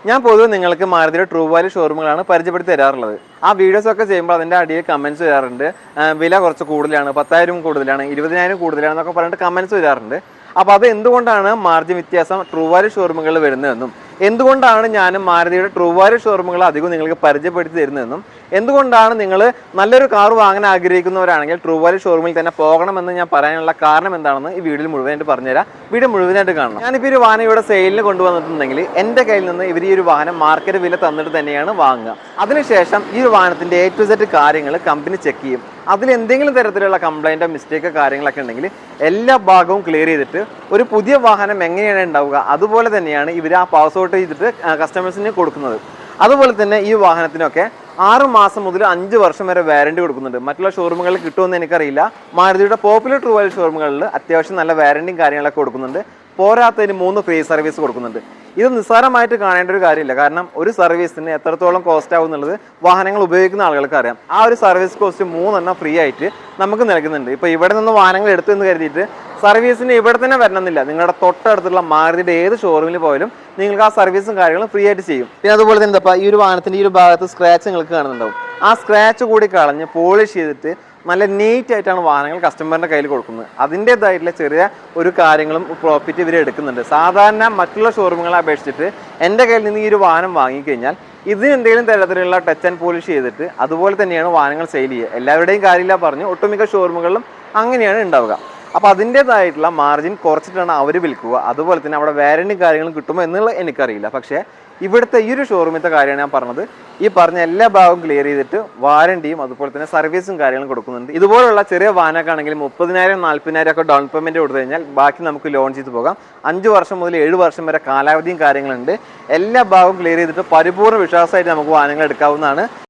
ഞാൻ പൊതുവെ നിങ്ങൾക്ക് മാരുതിയുടെ ട്രൂ വാല്യൂ ഷോറൂമുകളാണ് പരിചയപ്പെടുത്തി തരാറുള്ളത്. ആ വീഡിയോസ് ഒക്കെ ചെയ്യുമ്പോൾ അതിൻ്റെ അടിയിൽ കമൻറ്റ്സ് വരാറുണ്ട്. വില കുറച്ച് കൂടുതലാണ്, 10,000 കൂടുതലാണ്, 20,000 കൂടുതലാണെന്നൊക്കെ പറഞ്ഞിട്ട് കമൻറ്റ്സ് വരാറുണ്ട്. അപ്പോൾ അത് എന്തുകൊണ്ടാണ് മാർജിൻ വ്യത്യാസം ട്രൂ വാല്യൂ ഷോറൂമുകളിൽ വരുന്നതെന്നും എന്തുകൊണ്ടാണ് ഞാനും മാരുതിയുടെ ട്രൂ വാല്യൂ ഷോറൂമുകൾ അധികം നിങ്ങൾക്ക് പരിചയപ്പെടുത്തി തരുന്നതെന്നും എന്തുകൊണ്ടാണ് നിങ്ങൾ നല്ലൊരു കാർ വാങ്ങാൻ ആഗ്രഹിക്കുന്നവരാണെങ്കിൽ ട്രൂ വാല്യൂ ഷോറൂമിൽ തന്നെ പോകണമെന്ന് ഞാൻ പറയാനുള്ള കാരണം എന്താണെന്ന് ഈ വീഡിയോയിൽ മുഴുവനായിട്ട് പറഞ്ഞുതരാം. വീഡിയോ മുഴുവനായിട്ട് കാണണം. ഞാനിപ്പോൾ ഒരു വാഹനം ഇവിടെ സെയിലിന് കൊണ്ടുവന്നിട്ടുണ്ടെങ്കിൽ എൻ്റെ കയ്യിൽ നിന്ന് ഇവർ ഈ ഒരു വാഹനം മാർക്കറ്റ് വില തന്നിട്ട് തന്നെയാണ് വാങ്ങുക. അതിനുശേഷം ഈ ഒരു വാഹനത്തിൻ്റെ A to Z കാര്യങ്ങൾ കമ്പനി ചെക്ക് ചെയ്യും. അതിലെന്തെങ്കിലും തരത്തിലുള്ള കംപ്ലൈൻറ്റോ മിസ്റ്റേക്കോ കാര്യങ്ങളൊക്കെ ഉണ്ടെങ്കിൽ എല്ലാ ഭാഗവും ക്ലിയർ ചെയ്തിട്ട് ഒരു പുതിയ വാഹനം എങ്ങനെയാണ് ഉണ്ടാവുക അതുപോലെ തന്നെയാണ് ഇവർ ആ പാസ് ഔട്ട് ചെയ്തിട്ട് കസ്റ്റമേഴ്സിന് കൊടുക്കുന്നത്. അതുപോലെ തന്നെ ഈ വാഹനത്തിനൊക്കെ 6 മാസം മുതൽ 5 വർഷം വരെ വാറണ്ടി കൊടുക്കുന്നുണ്ട്. മറ്റുള്ള ഷോറൂമുകളിൽ കിട്ടുമെന്ന് എനിക്കറിയില്ല. മാരുതിയുടെ പോപ്പുലർ ട്രൂ വാല്യൂ ഷോറൂമുകളിൽ അത്യാവശ്യം നല്ല വാറണ്ടിയും കാര്യങ്ങളൊക്കെ കൊടുക്കുന്നുണ്ട്. പോരാത്തതിന് 3 ഫ്രീ സർവീസ് കൊടുക്കുന്നുണ്ട്. ഇത് നിസ്സാരമായിട്ട് കാണേണ്ട ഒരു കാര്യമില്ല. കാരണം ഒരു സർവീസിന് എത്രത്തോളം കോസ്റ്റ് ആവും എന്നുള്ളത് വാഹനങ്ങൾ ഉപയോഗിക്കുന്ന ആളുകൾക്ക് അറിയാം. ആ ഒരു സർവീസ് കോസ്റ്റ് 3 ഫ്രീ ആയിട്ട് നമുക്ക് നൽകുന്നുണ്ട്. ഇപ്പോൾ ഇവിടെ നിന്ന് വാഹനങ്ങൾ എടുത്തു എന്ന് കരുതിയിട്ട് സർവീസിന് ഇവിടെ തന്നെ വരണമെന്നില്ല. നിങ്ങളുടെ തൊട്ടടുത്തുള്ള മാരുതിയുടെ ഏത് ഷോറൂമിൽ പോയാലും നിങ്ങൾക്ക് ആ സർവീസും കാര്യങ്ങളും ഫ്രീ ആയിട്ട് ചെയ്യും. പിന്നെ അതുപോലെ തന്നെ എന്താ ഈ ഒരു വാഹനത്തിൻ്റെ ഈ ഒരു ഭാഗത്ത് സ്ക്രാച്ച് നിങ്ങൾക്ക് കാണുന്നുണ്ടാവും. ആ സ്ക്രാച്ച് കൂടി കളഞ്ഞ് പോളിഷ് ചെയ്തിട്ട് നല്ല നീറ്റ് ആയിട്ടാണ് വാഹനങ്ങൾ കസ്റ്റമറിൻ്റെ കയ്യിൽ കൊടുക്കുന്നത്. അതിൻ്റേതായിട്ടുള്ള ചെറിയ ഒരു കാര്യങ്ങളും പ്രോഫിറ്റ് ഇവർ എടുക്കുന്നുണ്ട്. സാധാരണ മറ്റുള്ള ഷോറൂമുകളെ അപേക്ഷിച്ചിട്ട് എൻ്റെ കയ്യിൽ നിന്ന് ഈ ഒരു വാഹനം വാങ്ങിക്കഴിഞ്ഞാൽ ഇതിന് എന്തെങ്കിലും തരത്തിലുള്ള ടച്ച് ആൻഡ് പോളിഷ് ചെയ്തിട്ട് അതുപോലെ തന്നെയാണ് വാഹനങ്ങൾ സെയിൽ ചെയ്യുക. എല്ലാവരുടെയും കാര്യമില്ല പറഞ്ഞു, ഒട്ടുമിക്ക ഷോറൂമുകളിലും അങ്ങനെയാണ് ഉണ്ടാവുക. അപ്പോൾ അതിൻ്റേതായിട്ടുള്ള മാർജിൻ കുറച്ചിട്ടാണ് അവർ വിൽക്കുക. അതുപോലെ തന്നെ അവിടെ വാറണ്ടി കാര്യങ്ങളും കിട്ടുമോ എന്നുള്ളത് എനിക്കറിയില്ല. പക്ഷേ ഇവിടുത്തെ ഈ ഒരു ഷോറൂമിലത്തെ കാര്യമാണ് ഞാൻ പറഞ്ഞത്. ഈ പറഞ്ഞ എല്ലാ ഭാഗവും ക്ലിയർ ചെയ്തിട്ട് വാറണ്ടിയും അതുപോലെ തന്നെ സർവീസും കാര്യങ്ങളും കൊടുക്കുന്നുണ്ട്. ഇതുപോലുള്ള ചെറിയ വാഹനമൊക്കെ ആണെങ്കിൽ 30,000 40,000 ഒക്കെ ഡൗൺ പേയ്മെൻറ്റ് കൊടുത്തു കഴിഞ്ഞാൽ ബാക്കി നമുക്ക് ലോൺ ചെയ്ത് പോകാം. 5 വർഷം മുതൽ 7 വർഷം വരെ കാലാവധിയും കാര്യങ്ങളുണ്ട്. എല്ലാ ഭാഗവും ക്ലിയർ ചെയ്തിട്ട് പരിപൂർണ്ണ വിശ്വാസമായിട്ട് നമുക്ക് വാഹനങ്ങൾ എടുക്കാവുന്നതാണ്.